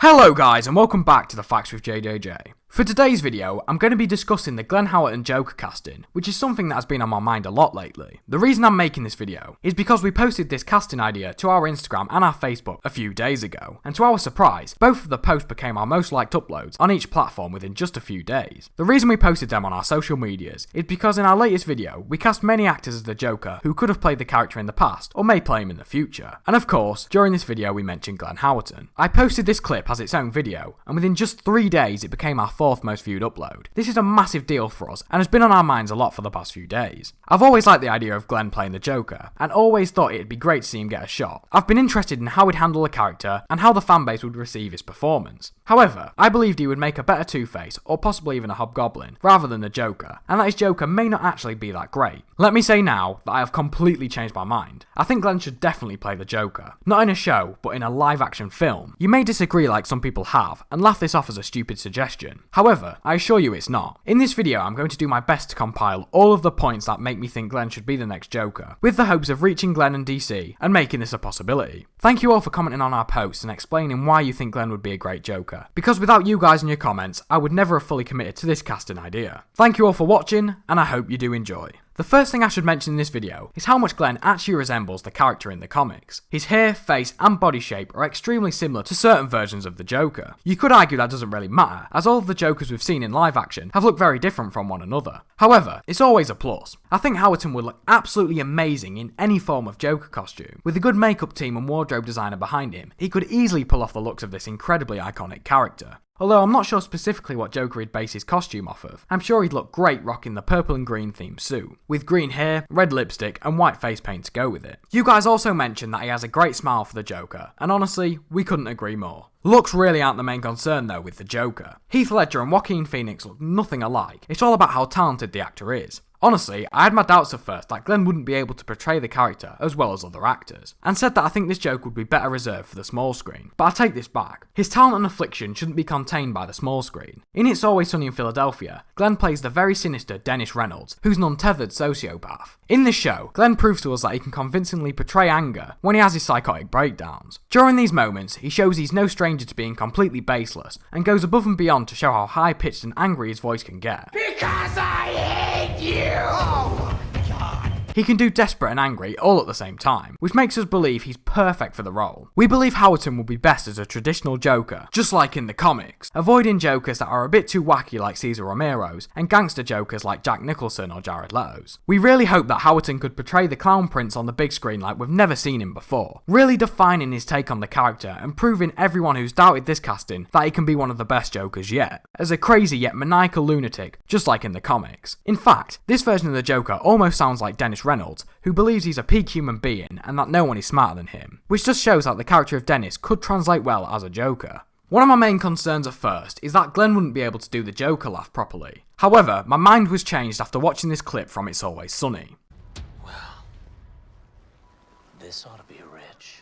Hello guys and welcome back to the Facts with JJJ. For today's video, I'm going to be discussing the Glenn Howerton Joker casting, which is something that has been on my mind a lot lately. The reason I'm making this video is because we posted this casting idea to our Instagram and our Facebook a few days ago, and to our surprise, both of the posts became our most liked uploads on each platform within just a few days. The reason we posted them on our social medias is because in our latest video, we cast many actors as the Joker who could have played the character in the past or may play him in the future. And of course, during this video we mentioned Glenn Howerton. I posted this clip as its own video, and within just 3 days it became our 4th most viewed upload. This is a massive deal for us and has been on our minds a lot for the past few days. I've always liked the idea of Glenn playing the Joker and always thought it'd be great to see him get a shot. I've been interested in how he'd handle the character and how the fanbase would receive his performance. However, I believed he would make a better Two-Face or possibly even a Hobgoblin rather than the Joker, and that his Joker may not actually be that great. Let me say now that I have completely changed my mind. I think Glenn should definitely play the Joker. Not in a show, but in a live action film. You may disagree like some people have and laugh this off as a stupid suggestion. However, I assure you it's not. In this video I'm going to do my best to compile all of the points that make me think Glenn should be the next Joker, with the hopes of reaching Glenn and DC and making this a possibility. Thank you all for commenting on our posts and explaining why you think Glenn would be a great Joker, because without you guys and your comments I would never have fully committed to this casting idea. Thank you all for watching and I hope you do enjoy. The first thing I should mention in this video is how much Glenn actually resembles the character in the comics. His hair, face and body shape are extremely similar to certain versions of the Joker. You could argue that doesn't really matter, as all of the Jokers we've seen in live action have looked very different from one another. However, it's always a plus. I think Howerton would look absolutely amazing in any form of Joker costume. With a good makeup team and wardrobe designer behind him, he could easily pull off the looks of this incredibly iconic character. Although I'm not sure specifically what Joker he'd base his costume off of, I'm sure he'd look great rocking the purple and green themed suit, with green hair, red lipstick and white face paint to go with it. You guys also mentioned that he has a great smile for the Joker, and honestly, we couldn't agree more. Looks really aren't the main concern though with the Joker. Heath Ledger and Joaquin Phoenix look nothing alike, it's all about how talented the actor is. Honestly, I had my doubts at first that Glenn wouldn't be able to portray the character as well as other actors, and said that I think this Joker would be better reserved for the small screen, but I take this back. His talent and affliction shouldn't be contained by the small screen. In It's Always Sunny in Philadelphia, Glenn plays the very sinister Dennis Reynolds, who's an untethered sociopath. In this show, Glenn proves to us that he can convincingly portray anger when he has his psychotic breakdowns. During these moments, he shows he's no stranger to being completely baseless, and goes above and beyond to show how high-pitched and angry his voice can get. Because I hate you! Oh my God. He can do desperate and angry all at the same time, which makes us believe he's perfect for the role. We believe Howerton will be best as a traditional Joker, just like in the comics, avoiding Jokers that are a bit too wacky like Cesar Romero's, and gangster Jokers like Jack Nicholson or Jared Leto's. We really hope that Howerton could portray the Clown Prince on the big screen like we've never seen him before, really defining his take on the character and proving everyone who's doubted this casting that he can be one of the best Jokers yet, as a crazy yet maniacal lunatic, just like in the comics. In fact, this version of the Joker almost sounds like Dennis Reynolds, who believes he's a peak human being and that no one is smarter than him, which just shows that the character of Dennis could translate well as a Joker. One of my main concerns at first is that Glenn wouldn't be able to do the Joker laugh properly. However, my mind was changed after watching this clip from It's Always Sunny. Well, this ought to be rich.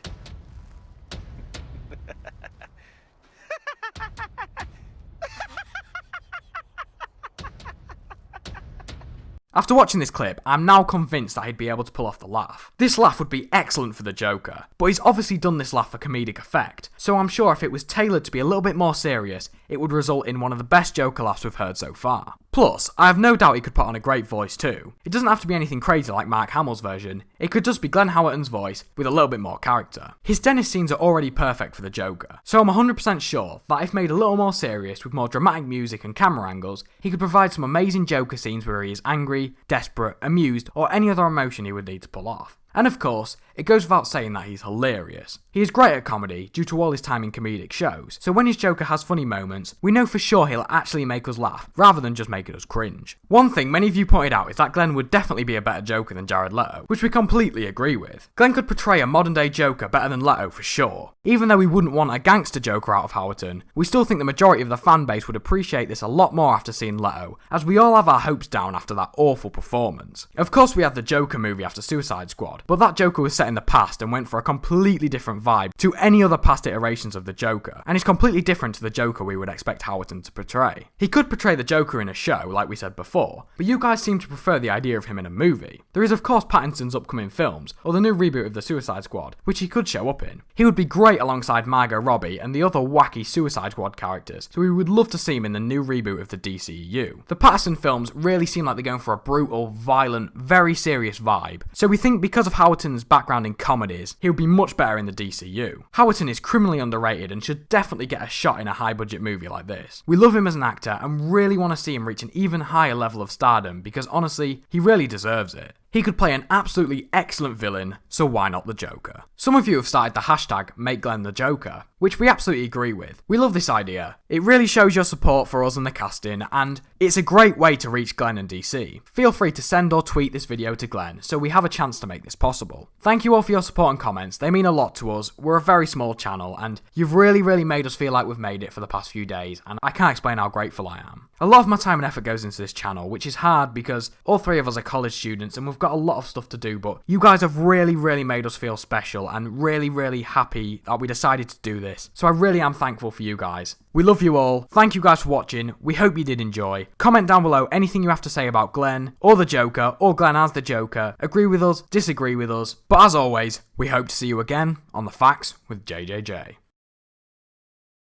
After watching this clip, I'm now convinced that he'd be able to pull off the laugh. This laugh would be excellent for the Joker, but he's obviously done this laugh for comedic effect, so I'm sure if it was tailored to be a little bit more serious, it would result in one of the best Joker laughs we've heard so far. Plus, I have no doubt he could put on a great voice too. It doesn't have to be anything crazy like Mark Hamill's version, it could just be Glenn Howerton's voice with a little bit more character. His Dennis scenes are already perfect for the Joker, so I'm 100% sure that if made a little more serious with more dramatic music and camera angles, he could provide some amazing Joker scenes where he is angry, desperate, amused, or any other emotion he would need to pull off. And of course, it goes without saying that he's hilarious. He is great at comedy due to all his time in comedic shows, so when his Joker has funny moments, we know for sure he'll actually make us laugh, rather than just making us cringe. One thing many of you pointed out is that Glenn would definitely be a better Joker than Jared Leto, which we completely agree with. Glenn could portray a modern day Joker better than Leto for sure. Even though we wouldn't want a gangster Joker out of Howerton, we still think the majority of the fan base would appreciate this a lot more after seeing Leto, as we all have our hopes down after that awful performance. Of course we had the Joker movie after Suicide Squad, Squad, but that Joker was set in the past and went for a completely different vibe to any other past iterations of the Joker, and is completely different to the Joker we would expect Howerton to portray. He could portray the Joker in a show, like we said before, but you guys seem to prefer the idea of him in a movie. There is of course Pattinson's upcoming films, or the new reboot of the Suicide Squad, which he could show up in. He would be great alongside Margot Robbie and the other wacky Suicide Squad characters, so we would love to see him in the new reboot of the DCEU. The Pattinson films really seem like they're going for a brutal, violent, very serious vibe, so we think because of Howerton's background in comedies, he would be much better in the DCU. Howerton is criminally underrated and should definitely get a shot in a high budget movie like this. We love him as an actor and really want to see him reach an even higher level of stardom because honestly, he really deserves it. He could play an absolutely excellent villain, so why not the Joker? Some of you have started the hashtag #MakeGlennTheJoker, which we absolutely agree with. We love this idea. It really shows your support for us and the casting, and it's a great way to reach Glenn and DC. Feel free to send or tweet this video to Glenn so we have a chance to make this possible. Thank you all for your support and comments, they mean a lot to us. We're a very small channel, and you've really made us feel like we've made it for the past few days, and I can't explain how grateful I am. A lot of my time and effort goes into this channel, which is hard because all three of us are college students and we've got a lot of stuff to do, but you guys have really made us feel special and really happy that we decided to do this. So I really am thankful for you guys. We love you all. Thank you guys for watching. We hope you did enjoy. Comment down below anything you have to say about Glenn, or the Joker, or Glenn as the Joker. Agree with us, disagree with us. But as always, we hope to see you again on The Facts with JJJ.